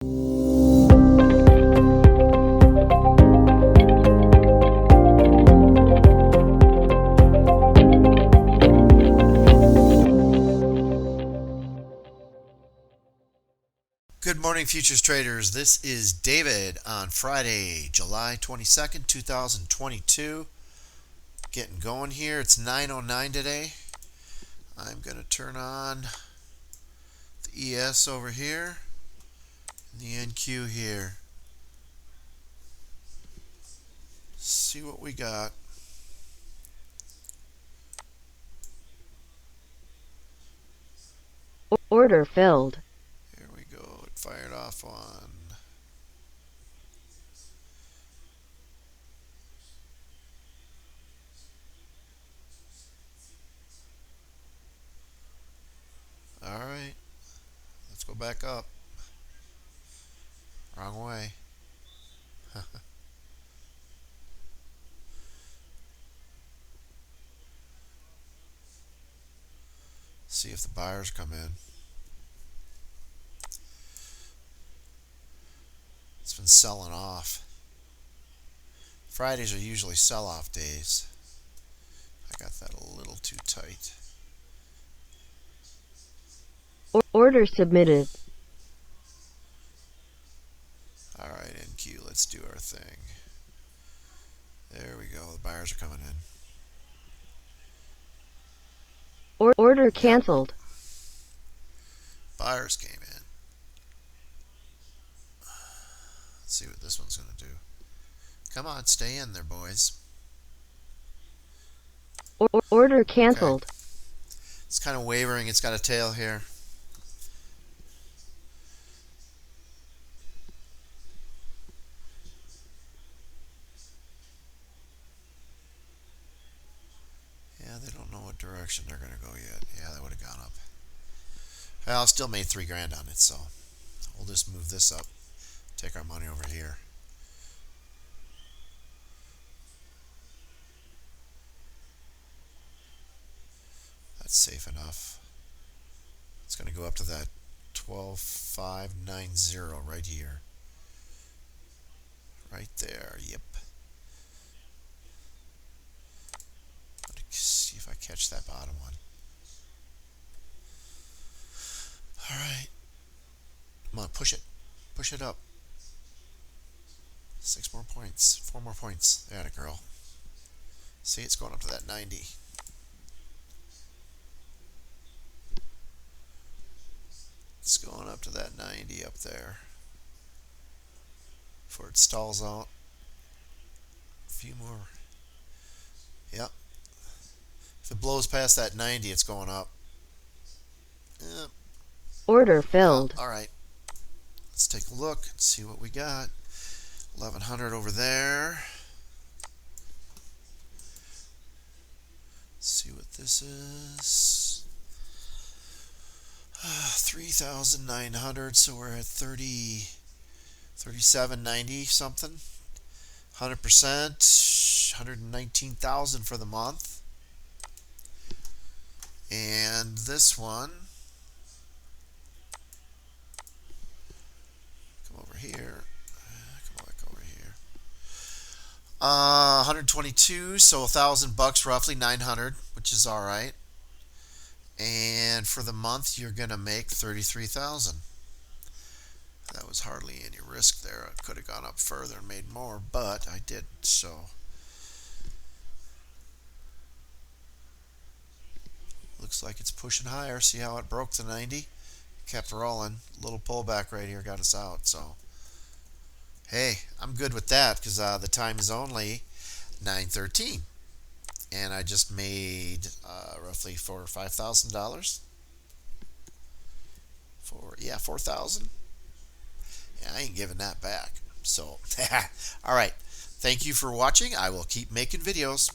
Good morning, futures traders. This is David on Friday, July 22nd, 2022. Getting going here. It's 9:09 today. I'm going to turn on the ES over here and the NQ here. See what we got. Order filled. Here we go. It fired off on. All right. Let's go back up. Wrong way. See if the buyers come in. It's been selling off. Fridays are usually sell-off days. I got that a little too tight. Order submitted. All right, NQ, let's do our thing. There we go. The buyers are coming in. Order canceled. Buyers came in. Let's see what this one's going to do. Come on, stay in there, boys. Order canceled. Okay. It's kind of wavering. It's got a tail here. Yeah, they don't know what direction they're going to go yet. Yeah, that would have gone up. Well, I still made $3,000 on it, so we'll just move this up. Take our money over here. That's safe enough. It's going to go up to that 12,590 right here. Right there. Yep. Let's see if I catch that bottom one. All right. Come on, push it. Push it up. 6 more points. 4 more points. There, a girl. See, it's going up to that 90. It's going up to that 90 up there. Before it stalls out. A few more. Yep. If it blows past that 90, it's going up. Yep. Order filled. All right. Let's take a look and see what we got. 1100 over there. Let's see what this is. 3,900. So we're at 37.90 something. 100%. 119,000 for the month. And this one. Come over here. 122, so $1,000 roughly, 900, which is all right. And for the month, you're gonna make 33,000. That was hardly any risk there. I could have gone up further and made more, but I didn't. So looks like it's pushing higher. See how it broke the 90? Kept rolling. Little pullback right here got us out. So. Hey, I'm good with that because the time is only 9:13, and I just made roughly $4,000 or $5,000. $4,000. Yeah, I ain't giving that back. So, all right. Thank you for watching. I will keep making videos.